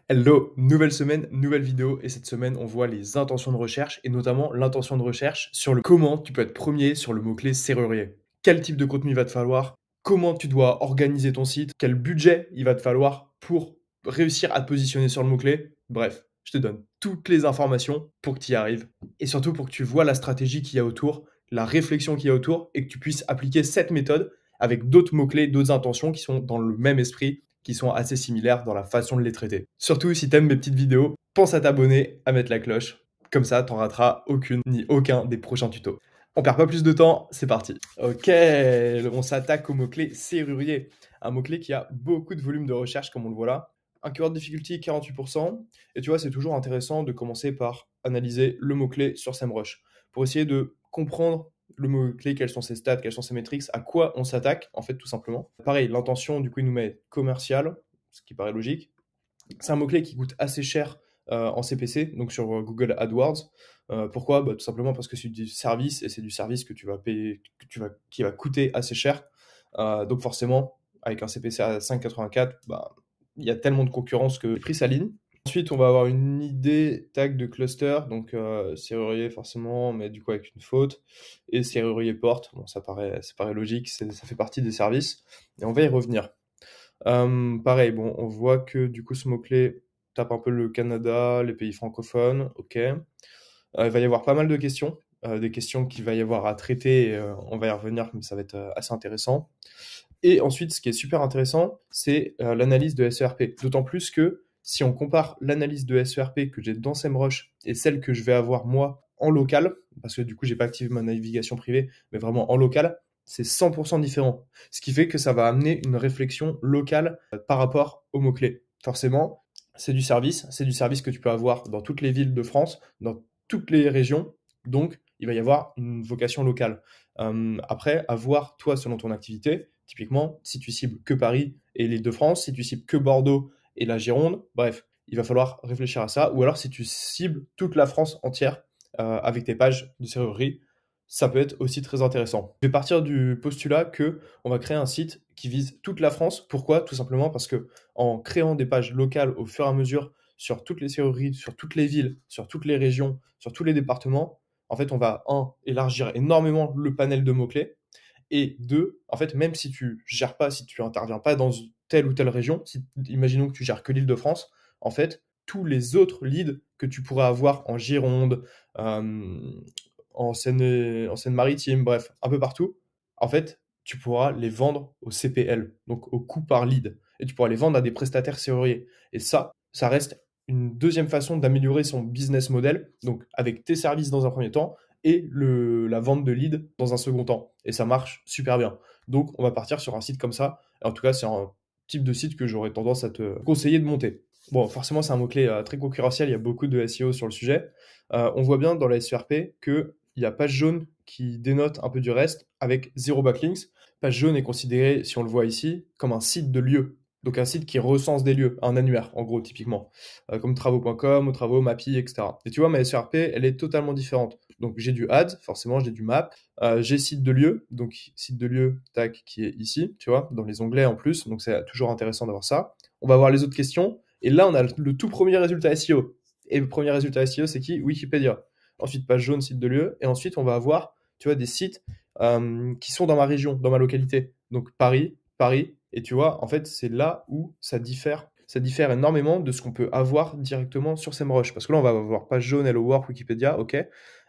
Hello, nouvelle semaine, nouvelle vidéo et cette semaine on voit les intentions de recherche et notamment l'intention de recherche sur le comment tu peux être premier sur le mot-clé serrurier. Quel type de contenu il va te falloir, comment tu dois organiser ton site, quel budget il va te falloir pour réussir à te positionner sur le mot-clé. Bref, je te donne toutes les informations pour que tu y arrives et surtout pour que tu vois la stratégie qu'il y a autour, la réflexion qu'il y a autour et que tu puisses appliquer cette méthode avec d'autres mots-clés, d'autres intentions qui sont dans le même esprit, qui sont assez similaires dans la façon de les traiter. Surtout si t'aimes mes petites vidéos, pense à t'abonner, à mettre la cloche. Comme ça, t'en rateras aucune ni aucun des prochains tutos. On perd pas plus de temps, c'est parti. Ok, on s'attaque au mot-clé serrurier. Un mot-clé qui a beaucoup de volume de recherche, comme on le voit là. Un keyword difficulty 48%. Et tu vois, c'est toujours intéressant de commencer par analyser le mot-clé sur SEMrush pour essayer de comprendre le mot-clé, quels sont ses stats, quels sont ses métriques, à quoi on s'attaque, en fait, tout simplement. Pareil, l'intention, du coup, il nous met commercial, ce qui paraît logique. C'est un mot-clé qui coûte assez cher en CPC, donc sur Google AdWords. Pourquoi Tout simplement parce que c'est du service, et c'est du service que tu vas payer, qui va coûter assez cher. Donc forcément, avec un CPC à 5,84, il y a tellement de concurrence que le prix s'aligne. Ensuite, on va avoir une idée tag de cluster, donc serrurier forcément, mais du coup avec une faute, et serrurier porte, bon ça paraît logique, ça fait partie des services, et on va y revenir. Pareil, bon, on voit que du coup ce mot-clé tape un peu le Canada, les pays francophones, ok. Il va y avoir pas mal de questions, des questions qu'il va y avoir à traiter, et, on va y revenir, mais ça va être assez intéressant. Et ensuite, ce qui est super intéressant, c'est l'analyse de SERP. D'autant plus que si on compare l'analyse de SERP que j'ai dans SEMrush et celle que je vais avoir moi en local, parce que du coup, j'ai pas activé ma navigation privée, mais vraiment en local, c'est 100% différent. Ce qui fait que ça va amener une réflexion locale par rapport aux mots-clés. Forcément, c'est du service que tu peux avoir dans toutes les villes de France, dans toutes les régions, donc il va y avoir une vocation locale. Après, à voir, toi, selon ton activité, typiquement, si tu cibles que Paris et l'Île-de-France, si tu cibles que Bordeaux et la Gironde, bref, il va falloir réfléchir à ça. Ou alors, si tu cibles toute la France entière avec tes pages de serrurerie, ça peut être aussi très intéressant. Je vais partir du postulat que on va créer un site qui vise toute la France. Pourquoi? Tout simplement parce que en créant des pages locales au fur et à mesure sur toutes les serrureries, sur toutes les villes, sur toutes les régions, sur tous les départements, en fait, on va, élargir énormément le panel de mots-clés, et deux, en fait, même si tu gères pas, si tu interviens pas dans telle ou telle région, si, imaginons que tu gères que l'Île-de-France, en fait, tous les autres leads que tu pourrais avoir en Gironde, euh, en Seine-Maritime, bref, un peu partout, en fait, tu pourras les vendre au CPL, donc au coût par lead, et tu pourras les vendre à des prestataires serruriers. Et ça reste une deuxième façon d'améliorer son business model, donc avec tes services dans un premier temps et la vente de leads dans un second temps. Et ça marche super bien. Donc, on va partir sur un site comme ça. En tout cas, c'est un type de site que j'aurais tendance à te conseiller de monter. Bon, forcément, c'est un mot-clé très concurrentiel. Il y a beaucoup de SEO sur le sujet. On voit bien dans la SERP qu'il y a page jaune qui dénote un peu du reste avec zéro backlinks. Page jaune est considérée, si on le voit ici, comme un site de lieu. Donc un site qui recense des lieux, un annuaire en gros typiquement, comme travaux.com ou travaux, Mappy, etc. Et tu vois, ma SERP, elle est totalement différente. Donc j'ai du ads, forcément j'ai du map, j'ai site de lieu, donc site de lieu, tac, qui est ici, tu vois, dans les onglets en plus, donc c'est toujours intéressant d'avoir ça. On va voir les autres questions, et là on a le tout premier résultat SEO. Et le premier résultat SEO, c'est qui? Wikipédia. Ensuite, page jaune, site de lieu, et ensuite on va avoir, tu vois, des sites qui sont dans ma région, dans ma localité. Donc Paris, et tu vois, en fait, c'est là où ça diffère. Ça diffère énormément de ce qu'on peut avoir directement sur SEMrush. Parce que là, on va avoir page jaune, Hello Work, Wikipédia, ok.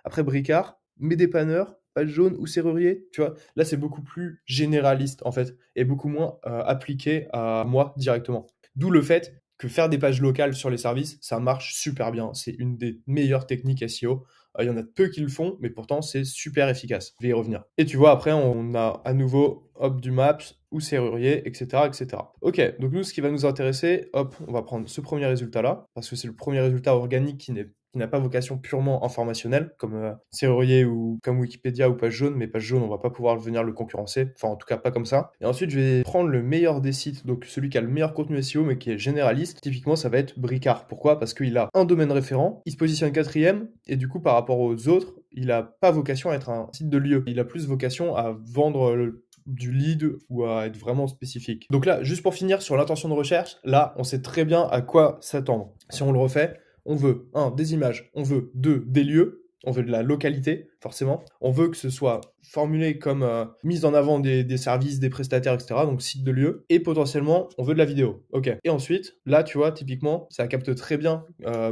Après, Bricard, mes dépanneurs, page jaune ou serrurier, tu vois. Là, c'est beaucoup plus généraliste, en fait, et beaucoup moins appliqué à moi directement. D'où le fait que faire des pages locales sur les services, ça marche super bien. C'est une des meilleures techniques SEO. Il y en a peu qui le font, mais pourtant c'est super efficace. Je vais y revenir. Et tu vois, après, on a à nouveau, hop, du Maps ou serrurier, etc., etc. Ok, donc nous, ce qui va nous intéresser, hop, on va prendre ce premier résultat-là, parce que c'est le premier résultat organique qui n'a pas vocation purement informationnelle, comme serrurier ou comme Wikipédia ou page jaune, mais page jaune, on va pas pouvoir venir le concurrencer, enfin en tout cas pas comme ça. Et ensuite, je vais prendre le meilleur des sites, donc celui qui a le meilleur contenu SEO, mais qui est généraliste. Typiquement, ça va être Bricard. Pourquoi? Parce qu'il a un domaine référent, il se positionne quatrième, et du coup, par rapport aux autres, il a pas vocation à être un site de lieu. Il a plus vocation à vendre du lead ou à être vraiment spécifique. Donc là, juste pour finir sur l'intention de recherche, là, on sait très bien à quoi s'attendre. Si on le refait, on veut 1, des images, on veut 2, des lieux, on veut de la localité, forcément. On veut que ce soit formulé comme mise en avant des services, des prestataires, etc. Donc site de lieu. Et potentiellement, on veut de la vidéo. Ok. Et ensuite, là, tu vois, typiquement, ça capte très bien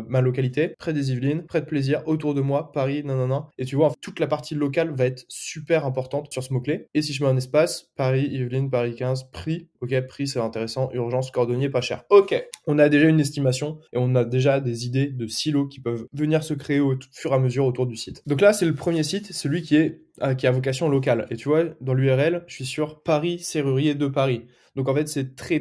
ma localité, près des Yvelines, près de Plaisir, autour de moi, Paris, nanana. Et tu vois, toute la partie locale va être super importante sur ce mot-clé. Et si je mets un espace, Paris, Yvelines, Paris 15, prix. Ok, prix, c'est intéressant. Urgence, cordonnier, pas cher. Ok. On a déjà une estimation et on a déjà des idées de silos qui peuvent venir se créer au fur et à mesure autour du site. Donc là, c'est le premier site, celui qui a vocation locale. Et tu vois, dans l'URL, je suis sur Paris Serrurier de Paris. Donc en fait, c'est très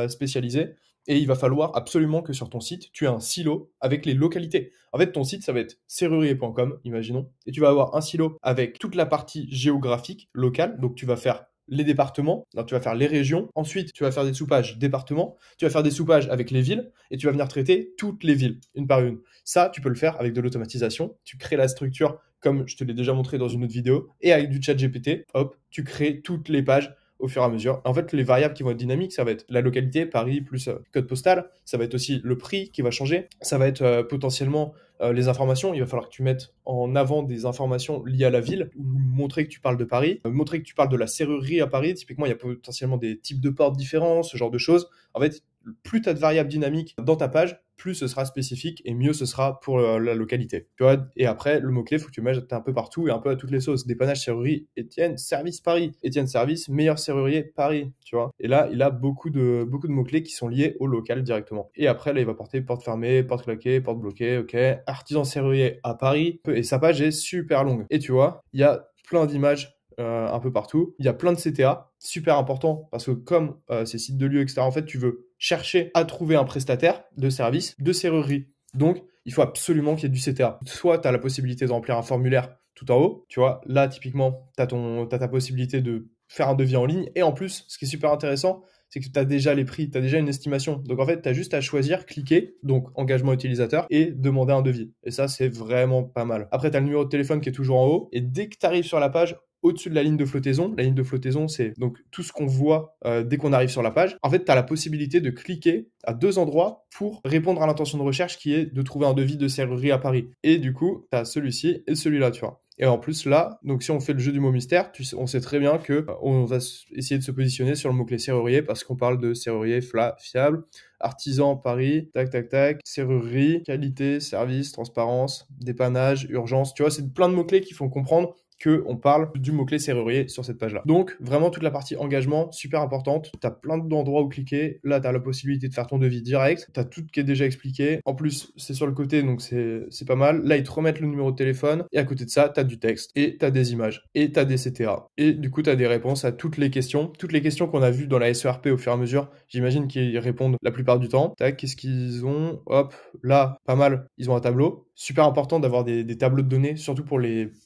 spécialisé. Et il va falloir absolument que sur ton site, tu aies un silo avec les localités. En fait, ton site, ça va être serrurier.com, imaginons. Et tu vas avoir un silo avec toute la partie géographique locale. Donc tu vas faire les départements, donc tu vas faire les régions, ensuite tu vas faire des sous-pages départements, tu vas faire des sous-pages avec les villes, et tu vas venir traiter toutes les villes, une par une. Ça, tu peux le faire avec de l'automatisation, tu crées la structure comme je te l'ai déjà montré dans une autre vidéo, et avec du chat GPT, hop, tu crées toutes les pages au fur et à mesure. En fait, les variables qui vont être dynamiques, ça va être la localité, Paris plus code postal, ça va être aussi le prix qui va changer, ça va être potentiellement les informations. Il va falloir que tu mettes en avant des informations liées à la ville, ou montrer que tu parles de Paris, montrer que tu parles de la serrurerie à Paris. Typiquement, il y a potentiellement des types de portes différents, ce genre de choses. En fait, plus tu as de variables dynamiques dans ta page, plus ce sera spécifique et mieux ce sera pour la localité. Tu vois, et après, le mot-clé, il faut que tu le mettes un peu partout et un peu à toutes les sauces. Dépannage, serrurerie, Étienne, service Paris. Étienne, service, meilleur serrurier, Paris, tu vois. Et là, il a beaucoup de mots-clés qui sont liés au local directement. Et après, là, il va porter porte fermée, porte claquée, porte bloquée, ok. Artisan serrurier à Paris. Et sa page est super longue. Et tu vois, il y a plein d'images un peu partout. Il y a plein de CTA, super important, parce que comme ces sites de lieux, etc., en fait, tu veux chercher à trouver un prestataire de service de serrurerie. Donc, il faut absolument qu'il y ait du CTA. Soit tu as la possibilité de remplir un formulaire tout en haut, tu vois, là, typiquement, tu as ta possibilité de faire un devis en ligne. Et en plus, ce qui est super intéressant, c'est que tu as déjà les prix, tu as déjà une estimation. Donc en fait, tu as juste à choisir, cliquer, donc engagement utilisateur, et demander un devis. Et ça, c'est vraiment pas mal. Après, tu as le numéro de téléphone qui est toujours en haut. Et dès que tu arrives sur la page, au-dessus de la ligne de flottaison, c'est donc tout ce qu'on voit dès qu'on arrive sur la page. En fait, tu as la possibilité de cliquer à 2 endroits pour répondre à l'intention de recherche qui est de trouver un devis de serrurerie à Paris. Et du coup, tu as celui-ci et celui-là, tu vois. Et en plus, là, donc si on fait le jeu du mot mystère, on sait très bien que on va essayer de se positionner sur le mot-clé serrurier parce qu'on parle de serrurier fiable, artisan Paris, tac, tac, tac, serrurerie, qualité, service, transparence, dépannage, urgence. Tu vois, c'est plein de mots-clés qui font comprendre qu'on parle du mot-clé serrurier sur cette page-là. Donc, vraiment, toute la partie engagement, super importante. Tu as plein d'endroits où cliquer. Là, tu as la possibilité de faire ton devis direct. Tu as tout qui est déjà expliqué. En plus, c'est sur le côté, donc c'est pas mal. Là, ils te remettent le numéro de téléphone. Et à côté de ça, tu as du texte. Et tu as des images. Et tu as des CTA. Et du coup, tu as des réponses à toutes les questions. Toutes les questions qu'on a vues dans la SERP au fur et à mesure, j'imagine qu'ils répondent la plupart du temps. Tac, qu'est-ce qu'ils ont? Hop, là, pas mal. Ils ont un tableau. Super important d'avoir des tableaux de données, surtout pour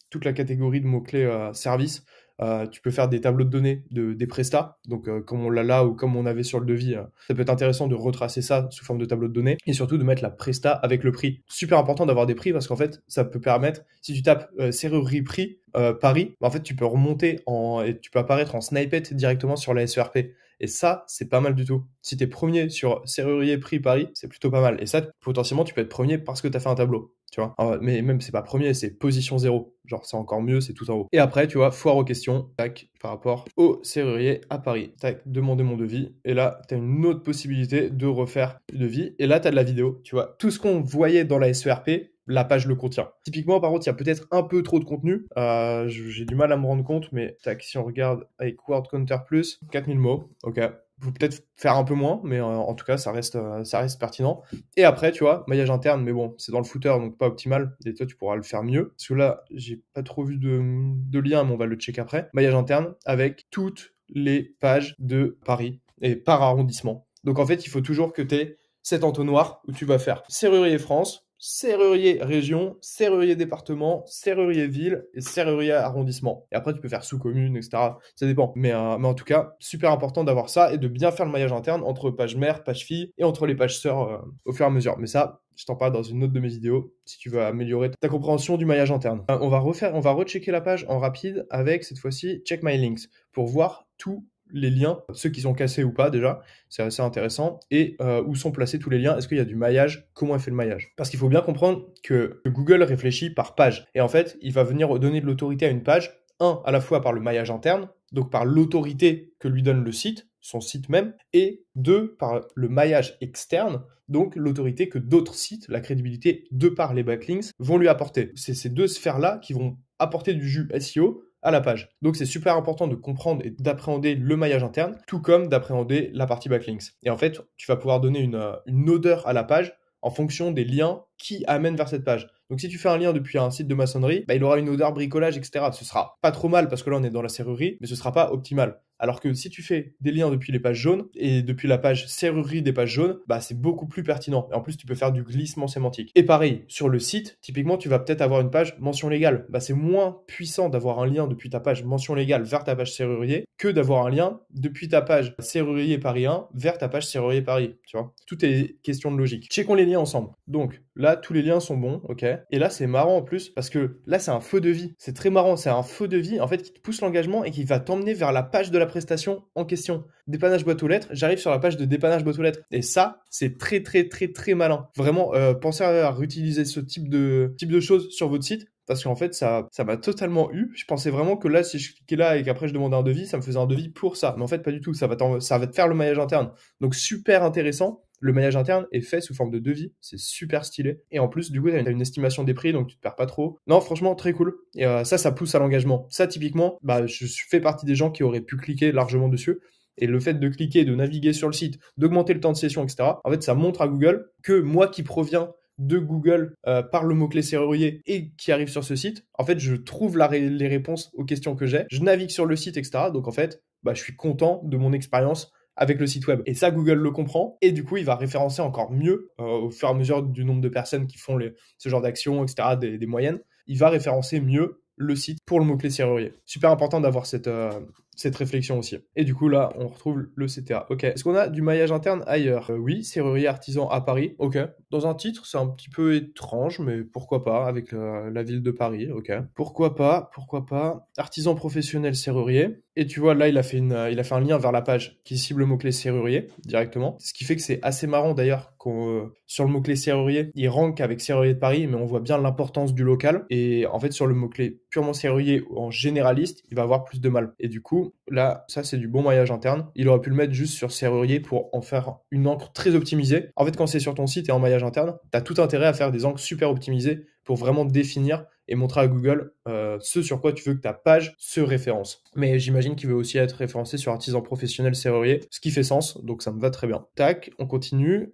toute la catégorie de mots-clés service. Tu peux faire des tableaux de données des prestats, donc comme on l'a là ou comme on avait sur le devis, ça peut être intéressant de retracer ça sous forme de tableau de données et surtout de mettre la presta avec le prix. Super important d'avoir des prix parce qu'en fait, ça peut permettre, si tu tapes serrurerie prix Paris, en fait, tu peux remonter et tu peux apparaître en snippet directement sur la SERP. Et ça, c'est pas mal du tout. Si t'es premier sur serrurier prix Paris, c'est plutôt pas mal. Et ça, potentiellement, tu peux être premier parce que t'as fait un tableau. Tu vois, mais même c'est pas premier, c'est position 0. Genre c'est encore mieux, c'est tout en haut. Et après, tu vois, foire aux questions, tac, par rapport au serrurier à Paris. Tac, demander mon devis. Et là, tu as une autre possibilité de refaire le devis. Et là, tu as de la vidéo. Tu vois, tout ce qu'on voyait dans la SERP, la page le contient. Typiquement, par contre, il y a peut-être un peu trop de contenu. J'ai du mal à me rendre compte, mais tac, si on regarde avec Word Counter Plus, 4000 mots, ok. Faut peut-être faire un peu moins, mais en tout cas, ça reste pertinent. Et après, tu vois, maillage interne, mais bon, c'est dans le footer, donc pas optimal. Et toi, tu pourras le faire mieux. Parce que là, j'ai pas trop vu de lien, mais on va le check après. Maillage interne avec toutes les pages de Paris et par arrondissement. Donc en fait, il faut toujours que tu aies cet entonnoir où tu vas faire Serrurier France, serrurier région, serrurier département, serrurier ville et serrurier arrondissement. Et après, tu peux faire sous-commune, etc. Ça dépend. Mais en tout cas, super important d'avoir ça et de bien faire le maillage interne entre page mère, page fille et entre les pages sœurs au fur et à mesure. Mais ça, je t'en parle dans une autre de mes vidéos si tu veux améliorer ta compréhension du maillage interne. On va rechecker la page en rapide avec cette fois-ci Check My Links pour voir tous les liens, ceux qui sont cassés ou pas déjà, c'est assez intéressant, et où sont placés tous les liens, est-ce qu'il y a du maillage, comment est fait le maillage. Parce qu'il faut bien comprendre que Google réfléchit par page, et en fait, il va venir donner de l'autorité à une page, à la fois par le maillage interne, donc par l'autorité que lui donne le site, son site même, et deux, par le maillage externe, donc l'autorité que d'autres sites, la crédibilité de par les backlinks, vont lui apporter. C'est ces deux sphères-là qui vont apporter du jus SEO à la page. Donc c'est super important de comprendre et d'appréhender le maillage interne, tout comme d'appréhender la partie backlinks. Et en fait, tu vas pouvoir donner une odeur à la page en fonction des liens qui amènent vers cette page. Donc si tu fais un lien depuis un site de maçonnerie, il aura une odeur bricolage, etc. Ce sera pas trop mal parce que là on est dans la serrurerie, mais ce sera pas optimal. Alors que si tu fais des liens depuis les pages jaunes et depuis la page serrurerie des pages jaunes, c'est beaucoup plus pertinent. Et en plus, tu peux faire du glissement sémantique. Et pareil, sur le site, typiquement, tu vas peut-être avoir une page mention légale. C'est moins puissant d'avoir un lien depuis ta page mention légale vers ta page serrurier que d'avoir un lien depuis ta page serrurier Paris 1 vers ta page serrurier Paris. Tu vois, tout est question de logique. Checkons les liens ensemble. Donc là, tous les liens sont bons, ok. Et là, c'est marrant en plus parce que là, c'est un feu de vie. C'est très marrant, c'est un feu de vie en fait qui te pousse l'engagement et qui va t'emmener vers la page de la prestation en question. Dépannage boîte aux lettres, j'arrive sur la page de dépannage boîte aux lettres. Et ça, c'est très très très très malin. Vraiment, pensez à réutiliser ce type de choses sur votre site. Parce qu'en fait, ça m'a totalement eu. Je pensais vraiment que là, si je cliquais là et qu'après je demandais un devis, ça me faisait un devis pour ça. Mais en fait, pas du tout. Ça va te faire le maillage interne. Donc, super intéressant. Le maillage interne est fait sous forme de devis. C'est super stylé. Et en plus, du coup, tu as une estimation des prix, donc tu te perds pas trop. Non, franchement, très cool. Et ça pousse à l'engagement. Ça, typiquement, je fais partie des gens qui auraient pu cliquer largement dessus. Et le fait de cliquer, de naviguer sur le site, d'augmenter le temps de session, etc., en fait, ça montre à Google que moi qui proviens de Google par le mot-clé serrurier et qui arrive sur ce site, en fait, je trouve les réponses aux questions que j'ai, je navigue sur le site, etc. Donc, en fait, je suis content de mon expérience avec le site web. Et ça, Google le comprend, et du coup, il va référencer encore mieux, au fur et à mesure du nombre de personnes qui font ce genre d'actions, etc., des moyennes, il va référencer mieux le site pour le mot-clé serrurier. Super important d'avoir cette réflexion aussi. Et du coup, là, on retrouve le CTA. Ok. Est-ce qu'on a du maillage interne ailleurs? Oui, serrurier artisan à Paris. Ok. Dans un titre, c'est un petit peu étrange, mais pourquoi pas, avec la ville de Paris. Ok. Pourquoi pas? Artisan professionnel serrurier. Et tu vois, là, il a fait un lien vers la page qui cible le mot-clé serrurier directement. Ce qui fait que c'est assez marrant d'ailleurs sur le mot-clé serrurier, il rank avec serrurier de Paris, mais on voit bien l'importance du local. Et en fait, sur le mot-clé purement serrurier ou en généraliste, il va avoir plus de mal. Et du coup, là, ça, c'est du bon maillage interne. Il aurait pu le mettre juste sur serrurier pour en faire une encre très optimisée. En fait, quand c'est sur ton site et en maillage interne, tu as tout intérêt à faire des encres super optimisées pour vraiment définir et montrer à Google ce sur quoi tu veux que ta page se référence. Mais j'imagine qu'il veut aussi être référencé sur artisan professionnel serrurier, ce qui fait sens, donc ça me va très bien. Tac, on continue.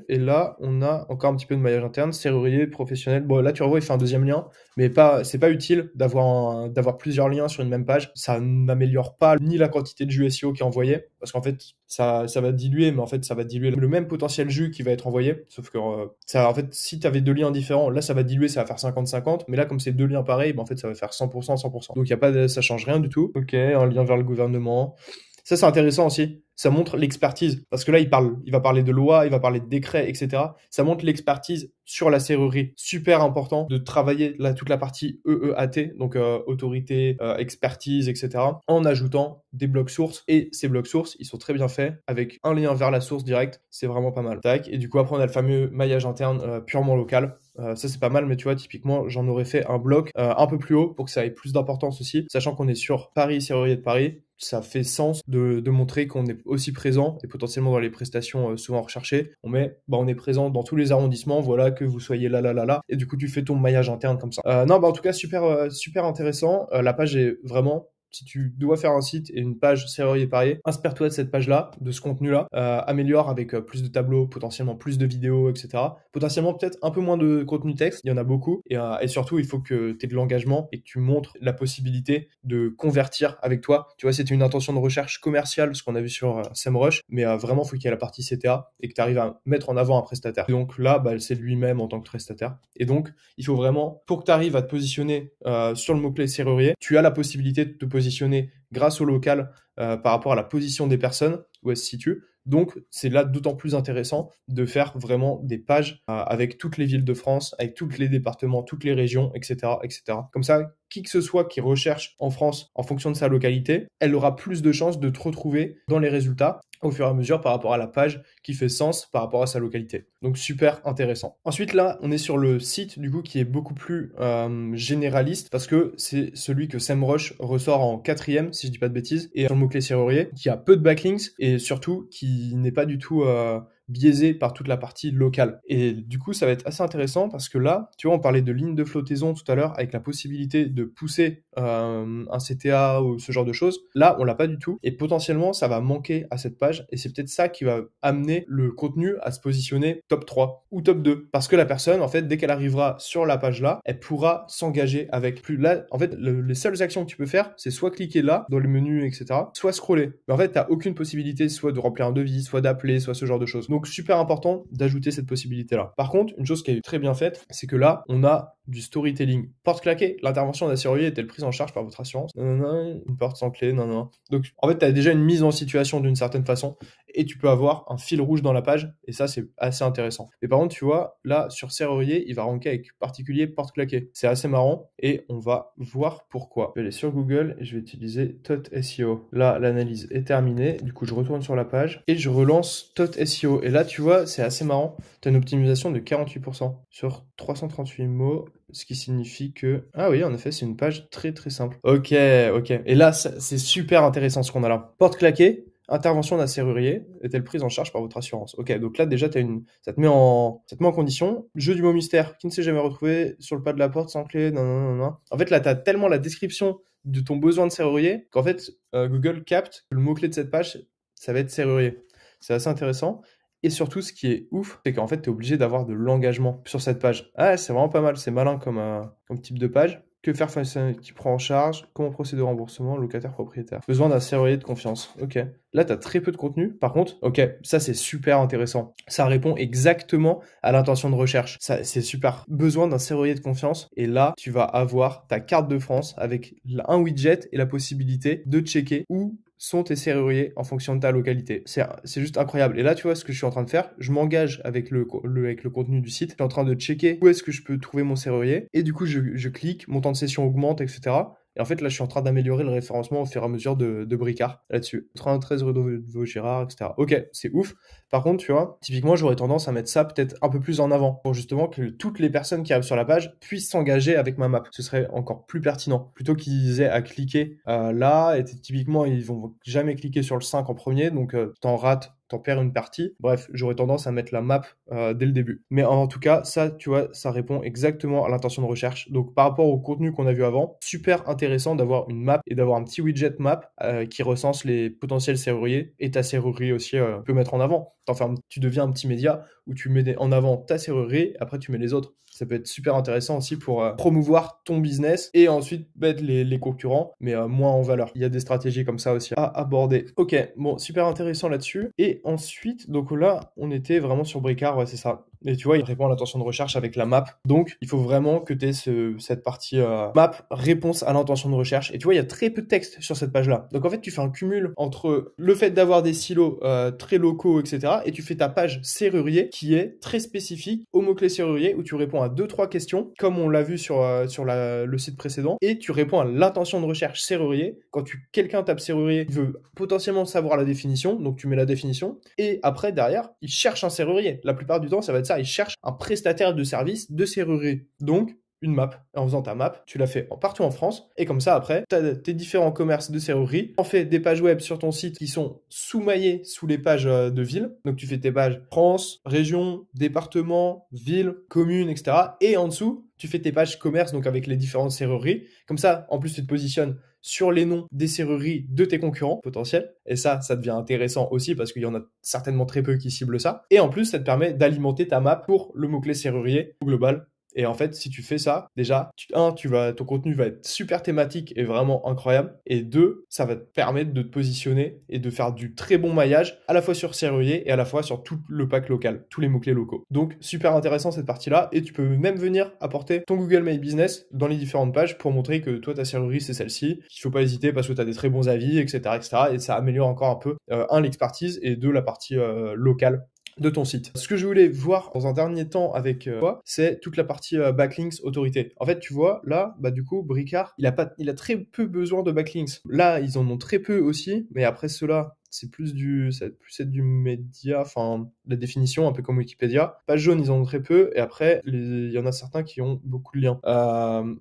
Et là, on a encore un petit peu de maillage interne, serrurier professionnel. Bon, là, tu revois, il fait un deuxième lien, mais c'est pas utile d'avoir plusieurs liens sur une même page. Ça n'améliore pas ni la quantité de jus SEO qui est envoyé, parce qu'en fait, ça va diluer, mais en fait, ça va diluer le même potentiel jus qui va être envoyé. Sauf que, en fait, si tu avais deux liens différents, là, ça va diluer, ça va faire 50-50. Mais là, comme c'est deux liens pareils, en fait, ça va faire 100%, 100%. Donc, ça change rien du tout. Ok, un lien vers le gouvernement. Ça, c'est intéressant aussi. Ça montre l'expertise. Parce que là, il va parler de loi, il va parler de décret, etc. Ça montre l'expertise sur la serrurerie. Super important de travailler toute la partie EEAT, donc autorité, expertise, etc. en ajoutant des blocs sources. Et ces blocs sources, ils sont très bien faits avec un lien vers la source directe. C'est vraiment pas mal. Tac. Et du coup, après, on a le fameux maillage interne purement local. Ça, c'est pas mal, mais tu vois, typiquement, j'en aurais fait un bloc un peu plus haut pour que ça ait plus d'importance aussi, sachant qu'on est sur Paris, serrurier de Paris. Ça fait sens de montrer qu'on est aussi présent et potentiellement dans les prestations souvent recherchées. On est présent dans tous les arrondissements, voilà, que vous soyez là, et du coup, tu fais ton maillage interne comme ça. Non, en tout cas, super intéressant. La page est vraiment Si tu dois faire un site et une page serrurier parier, inspire-toi de cette page-là, de ce contenu-là, améliore avec plus de tableaux, potentiellement plus de vidéos, etc. Potentiellement peut-être un peu moins de contenu texte, il y en a beaucoup. Et surtout, il faut que tu aies de l'engagement et que tu montres la possibilité de convertir avec toi. Tu vois, c'était une intention de recherche commerciale, ce qu'on a vu sur SEMrush, mais vraiment, il faut qu'il y ait la partie CTA et que tu arrives à mettre en avant un prestataire. Et donc là, c'est lui-même en tant que prestataire. Et donc, il faut vraiment, pour que tu arrives à te positionner sur le mot-clé serrurier, tu as la possibilité de te positionner grâce au local par rapport à la position des personnes, où elles se situent. Donc, c'est là d'autant plus intéressant de faire vraiment des pages avec toutes les villes de France, avec tous les départements, toutes les régions, etc., etc. Comme ça, qui que ce soit qui recherche en France en fonction de sa localité, elle aura plus de chances de te retrouver dans les résultats au fur et à mesure par rapport à la page qui fait sens par rapport à sa localité. Donc super intéressant. Ensuite là, on est sur le site du coup qui est beaucoup plus généraliste parce que c'est celui que SEMrush ressort en 4e si je dis pas de bêtises et sur le mot-clé serrurier qui a peu de backlinks et surtout qui n'est pas du tout biaisé par toute la partie locale. Et du coup, ça va être assez intéressant parce que là, tu vois, on parlait de ligne de flottaison tout à l'heure avec la possibilité de pousser un CTA ou ce genre de choses. Là, on l'a pas du tout et potentiellement, ça va manquer à cette page et c'est peut-être ça qui va amener le contenu à se positionner top 3 ou top 2 parce que la personne, en fait, dès qu'elle arrivera sur la page là, elle pourra s'engager avec plus. Là, en fait, les seules actions que tu peux faire, c'est soit cliquer là dans le menu, etc., soit scroller. Mais en fait, tu n'as aucune possibilité soit de remplir un devis, soit d'appeler, soit ce genre de choses. Donc, super important d'ajouter cette possibilité-là. Par contre, une chose qui est très bien faite, c'est que là, on a du storytelling. Porte claquée, l'intervention d'un serrurier est-elle prise en charge par votre assurance? Non, non, non, une porte sans clé, non, non. Donc, en fait, tu as déjà une mise en situation d'une certaine façon et tu peux avoir un fil rouge dans la page et ça, c'est assez intéressant. Mais par contre, tu vois, là, sur serrurier, il va ranker avec particulier porte claquée. C'est assez marrant et on va voir pourquoi. Je vais aller sur Google et je vais utiliser TOT SEO. Là, l'analyse est terminée. Du coup, je retourne sur la page et je relance TOT SEO. Et là, tu vois, c'est assez marrant. Tu as une optimisation de 48% sur 338 mots. Ce qui signifie que... Ah oui, en effet, c'est une page très très simple. Ok, ok. Et là, c'est super intéressant ce qu'on a là. Porte claquée, intervention d'un serrurier est-elle prise en charge par votre assurance? Ok, donc là déjà, ça te met en condition. Jeu du mot mystère, qui ne s'est jamais retrouvé sur le pas de la porte sans clé, non, non, non, non. En fait, là, tu as tellement la description de ton besoin de serrurier qu'en fait, Google capte que le mot-clé de cette page, ça va être serrurier. C'est assez intéressant. Et surtout, ce qui est ouf, c'est qu'en fait, tu es obligé d'avoir de l'engagement sur cette page. Ah, c'est vraiment pas mal, c'est malin comme type de page. Que faire face à qui prend en charge? Comment procéder au remboursement? Locataire propriétaire. Besoin d'un serrurier de confiance. Ok. Là, tu as très peu de contenu. Par contre, ok, ça c'est super intéressant. Ça répond exactement à l'intention de recherche. Ça, c'est super. Besoin d'un serrurier de confiance. Et là, tu vas avoir ta carte de France avec un widget et la possibilité de checker où sont tes serruriers en fonction de ta localité. C'est juste incroyable. Et là, tu vois ce que je suis en train de faire. Je m'engage avec avec le contenu du site. Je suis en train de checker où est-ce que je peux trouver mon serrurier. Et du coup, je clique, mon temps de session augmente, etc. Et en fait, là, je suis en train d'améliorer le référencement au fur et à mesure de Bricard là-dessus. 93 rue de Vaugirard, etc. Ok, c'est ouf. Par contre, tu vois, typiquement, j'aurais tendance à mettre ça peut-être un peu plus en avant pour justement que toutes les personnes qui arrivent sur la page puissent s'engager avec ma map. Ce serait encore plus pertinent. Plutôt qu'ils aient à cliquer là, et typiquement, ils vont jamais cliquer sur le 5 en premier, donc t'en perds une partie. Bref, j'aurais tendance à mettre la map dès le début. Mais en tout cas, ça, tu vois, ça répond exactement à l'intention de recherche. Donc, par rapport au contenu qu'on a vu avant, super intéressant d'avoir une map et d'avoir un petit widget map qui recense les potentiels serruriers et ta serrurerie aussi peut mettre en avant. Tu deviens un petit média où tu mets en avant ta serrurerie, après tu mets les autres. Ça peut être super intéressant aussi pour promouvoir ton business et ensuite mettre les concurrents, mais moins en valeur. Il y a des stratégies comme ça aussi à aborder. Ok, bon, super intéressant là-dessus. Et ensuite, donc là, on était vraiment sur Bricard, ouais, c'est ça. Et tu vois, il répond à l'intention de recherche avec la map. Donc, il faut vraiment que tu aies cette partie map, réponse à l'intention de recherche. Et tu vois, il y a très peu de texte sur cette page-là. Donc, en fait, tu fais un cumul entre le fait d'avoir des silos très locaux, etc. Et tu fais ta page serrurier qui est très spécifique au mot-clé serrurier où tu réponds à 2-3 questions, comme on l'a vu sur le site précédent. Et tu réponds à l'intention de recherche serrurier. Quand quelqu'un tape serrurier, il veut potentiellement savoir la définition. Donc, tu mets la définition. Et après, derrière, il cherche un serrurier. La plupart du temps, ça va être ça, ils cherchent un prestataire de service de serrurerie. Donc, une map. En faisant ta map, tu la fais partout en France. Et comme ça, après, tu as tes différents commerces de serrurerie. Tu en fais des pages web sur ton site qui sont sous-maillées sous les pages de ville. Donc, tu fais tes pages France, région, département, ville, commune, etc. Et en dessous, tu fais tes pages commerce, donc avec les différentes serrureries. Comme ça, en plus, tu te positionnes sur les noms des serrureries de tes concurrents potentiels. Et ça devient intéressant aussi parce qu'il y en a certainement très peu qui ciblent ça. Et en plus, ça te permet d'alimenter ta map pour le mot-clé serrurier au global. Et en fait, si tu fais ça, déjà, ton contenu va être super thématique et vraiment incroyable. Et deux, ça va te permettre de te positionner et de faire du très bon maillage, à la fois sur serrurier et à la fois sur tout le pack local, tous les mots-clés locaux. Donc, super intéressant cette partie-là. Et tu peux même venir apporter ton Google My Business dans les différentes pages pour montrer que toi, ta serrurerie, c'est celle-ci. Il faut pas hésiter parce que tu as des très bons avis, etc., etc. Et ça améliore encore un peu, l'expertise et deux, la partie locale de ton site. Ce que je voulais voir dans un dernier temps avec toi, c'est toute la partie backlinks autorité. En fait, tu vois, là, bah du coup, Bricard, il a très peu besoin de backlinks. Là, ils en ont très peu aussi, mais après cela, c'est plus ça va plus être du média, enfin, la définition, un peu comme Wikipédia. Page jaune, ils en ont très peu, et après, il y en a certains qui ont beaucoup de liens.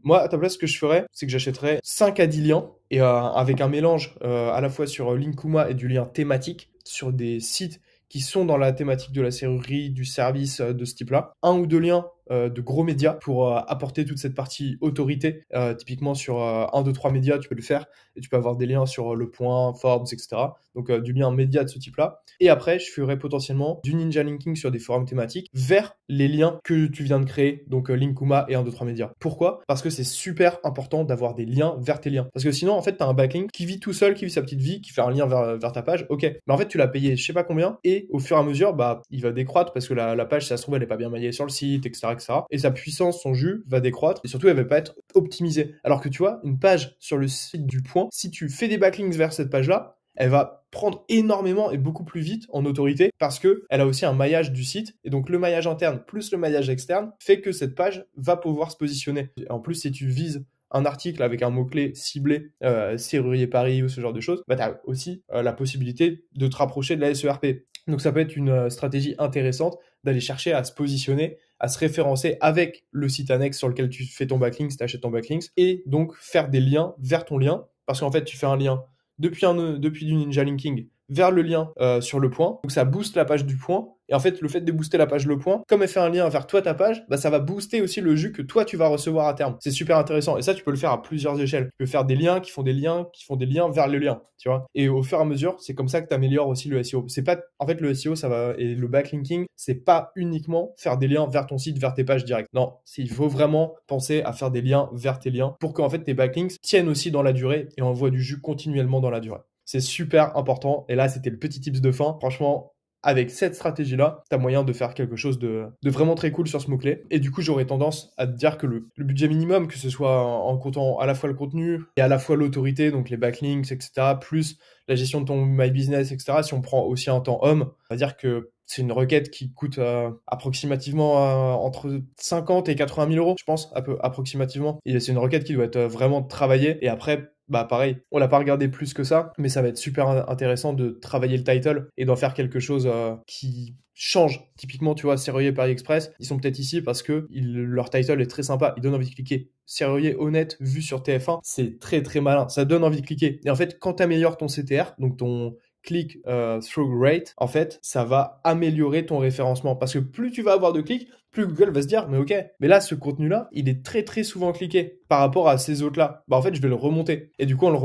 Moi, à ta place, ce que je ferais, c'est que j'achèterais 5 à 10 liens, et avec un mélange à la fois sur Linkuma et du lien thématique, sur des sites qui sont dans la thématique de la serrurerie, du service de ce type-là. Un ou deux liens de gros médias pour apporter toute cette partie autorité. Typiquement sur 1, 2, 3 médias, tu peux le faire et tu peux avoir des liens sur Le Point, Forbes, etc. Donc du lien média de ce type-là. Et après, je ferai potentiellement du ninja linking sur des forums thématiques vers les liens que tu viens de créer, donc Linkuma et 1, 2, 3 médias. Pourquoi ? Parce que c'est super important d'avoir des liens vers tes liens. Parce que sinon, en fait, tu as un backlink qui vit tout seul, qui vit sa petite vie, qui fait un lien vers ta page, ok. Mais en fait, tu l'as payé je sais pas combien, et au fur et à mesure, bah, il va décroître parce que la page, si ça se trouve, elle est pas bien maillée sur le site, etc., etc. Et sa puissance, son jus va décroître, et surtout, elle va pas être optimisée. Alors que tu vois, une page sur le site du Point, si tu fais des backlinks vers cette page-là, elle va prendre énormément et beaucoup plus vite en autorité parce que elle a aussi un maillage du site, et donc le maillage interne plus le maillage externe fait que cette page va pouvoir se positionner. Et en plus, si tu vises un article avec un mot-clé ciblé, serrurier Paris ou ce genre de choses, bah, tu as aussi la possibilité de te rapprocher de la SERP. Donc ça peut être une stratégie intéressante d'aller chercher à se positionner, à se référencer avec le site annexe sur lequel tu fais ton backlink, si tu achètes ton backlink, et donc faire des liens vers ton lien, parce qu'en fait tu fais un lien depuis du ninja linking vers le lien sur Le Point, donc ça booste la page du Point. Et en fait, le fait de booster la page Le Point, comme elle fait un lien vers toi, ta page, bah, ça va booster aussi le jus que toi, tu vas recevoir à terme. C'est super intéressant. Et ça, tu peux le faire à plusieurs échelles. Tu peux faire des liens qui font des liens, qui font des liens vers le lien, tu vois. Et au fur et à mesure, c'est comme ça que tu améliores aussi le SEO. C'est pas, en fait, le SEO, ça va, et le backlinking, c'est pas uniquement faire des liens vers ton site, vers tes pages directes. Non, il faut vraiment penser à faire des liens vers tes liens pour qu'en fait, tes backlinks tiennent aussi dans la durée et envoient du jus continuellement dans la durée. C'est super important. Et là, c'était le petit tips de fin. Franchement, avec cette stratégie-là, tu as moyen de faire quelque chose de vraiment très cool sur ce mot-clé. Et du coup, j'aurais tendance à te dire que le budget minimum, que ce soit en comptant à la fois le contenu et à la fois l'autorité, donc les backlinks, etc., plus la gestion de ton My Business, etc., si on prend aussi un temps homme, on va dire que c'est une requête qui coûte approximativement entre 50 et 80 000 euros, je pense, approximativement. Et c'est une requête qui doit être vraiment travaillée. Et après, bah pareil, on l'a pas regardé plus que ça, mais ça va être super intéressant de travailler le title et d'en faire quelque chose qui change. Typiquement, tu vois, Serrurier Paris Express, ils sont peut-être ici parce que leur title est très sympa, ils donnent envie de cliquer. Serrurier honnête vu sur TF1, c'est très très malin, ça donne envie de cliquer. Et en fait, quand tu améliores ton CTR, donc ton click through rate, en fait, ça va améliorer ton référencement parce que plus tu vas avoir de clics, plus Google va se dire, mais ok, mais là, ce contenu-là, il est très très souvent cliqué par rapport à ces autres-là. Bah en fait, je vais le remonter. Et du coup, en le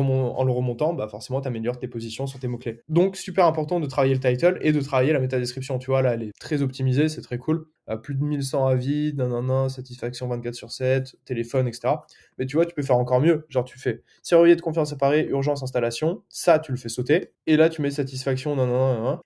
remontant, bah forcément, tu améliores tes positions sur tes mots-clés. Donc, super important de travailler le title et de travailler la métadescription. Tu vois, là, elle est très optimisée, c'est très cool. Plus de 1100 avis, satisfaction 24/7, téléphone, etc. Mais tu vois, tu peux faire encore mieux. Genre, tu fais serrurier de confiance appareil, urgence installation. Ça, tu le fais sauter. Et là, tu mets satisfaction,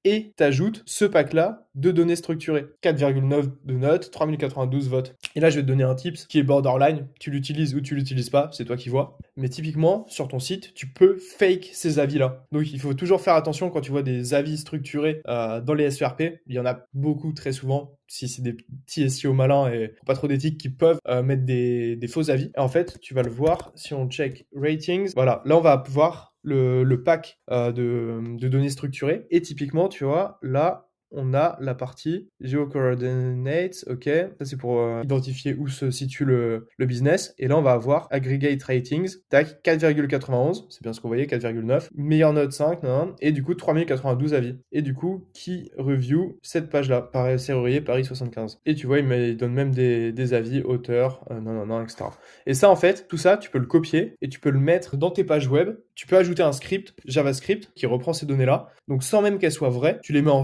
et tu ajoutes ce pack-là de données structurées. 4,9 de notes, 3092 votes. Et là, je vais te donner un tips qui est borderline. Tu l'utilises ou tu l'utilises pas, c'est toi qui vois. Mais typiquement, sur ton site, tu peux fake ces avis-là. Donc, il faut toujours faire attention quand tu vois des avis structurés dans les SERP. Il y en a beaucoup très souvent. Si c'est des petits SEO malins et pas trop d'éthique qui peuvent mettre des faux avis. Et en fait, tu vas le voir si on check ratings. Voilà, là, on va voir le pack de données structurées. Et typiquement, tu vois, là, on a la partie Geo-coordinates, OK. Ça, c'est pour identifier où se situe le business. Et là, on va avoir Aggregate Ratings, tac, 4,91, c'est bien ce qu'on voyait, 4,9. Meilleure note 5, nan, nan, et du coup, 3092 avis. Et du coup, qui review cette page-là, Paris Serrurier, Paris 75. Et tu vois, il donne même des avis, auteurs, non, non, non, etc. Et ça, en fait, tout ça, tu peux le copier et tu peux le mettre dans tes pages web. Tu peux ajouter un script JavaScript qui reprend ces données-là. Donc, sans même qu'elles soient vraies, tu les mets en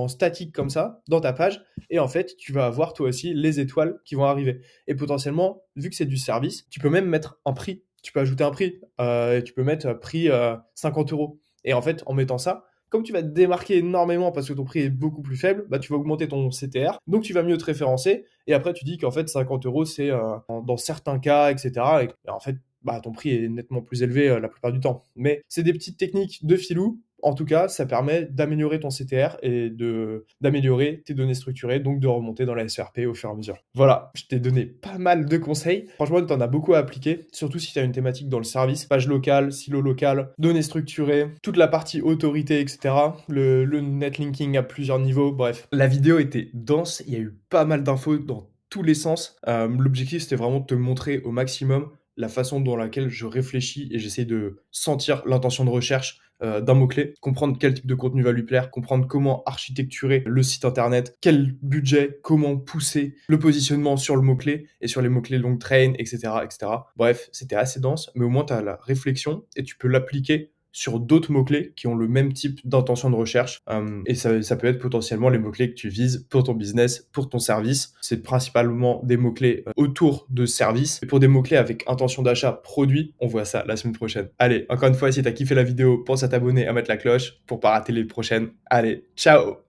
statique comme ça, dans ta page. Et en fait, tu vas avoir toi aussi les étoiles qui vont arriver. Et potentiellement, vu que c'est du service, tu peux même mettre un prix. Tu peux ajouter un prix. Et tu peux mettre prix 50 euros. Et en fait, en mettant ça, comme tu vas te démarquer énormément parce que ton prix est beaucoup plus faible, bah, tu vas augmenter ton CTR, donc tu vas mieux te référencer, et après tu dis qu'en fait 50 euros c'est dans certains cas, etc. Et en fait, bah, ton prix est nettement plus élevé la plupart du temps. Mais c'est des petites techniques de filou. En tout cas, ça permet d'améliorer ton CTR et d'améliorer tes données structurées, donc de remonter dans la SRP au fur et à mesure. Voilà, je t'ai donné pas mal de conseils. Franchement, tu en as beaucoup à appliquer, surtout si tu as une thématique dans le service, page locale, silo local, données structurées, toute la partie autorité, etc. Le netlinking à plusieurs niveaux, bref. La vidéo était dense, il y a eu pas mal d'infos dans tous les sens. L'objectif, c'était vraiment de te montrer au maximum la façon dans laquelle je réfléchis et j'essaie de sentir l'intention de recherche d'un mot-clé, comprendre quel type de contenu va lui plaire, comprendre comment architecturer le site internet, quel budget, comment pousser le positionnement sur le mot-clé et sur les mots-clés long train, etc., etc. Bref, c'était assez dense, mais au moins tu as la réflexion et tu peux l'appliquer sur d'autres mots-clés qui ont le même type d'intention de recherche. Et ça peut être potentiellement les mots-clés que tu vises pour ton business, pour ton service. C'est principalement des mots-clés autour de services. Et pour des mots-clés avec intention d'achat produit, on voit ça la semaine prochaine. Allez, encore une fois, si tu as kiffé la vidéo, pense à t'abonner, à mettre la cloche pour pas rater les prochaines. Allez, ciao!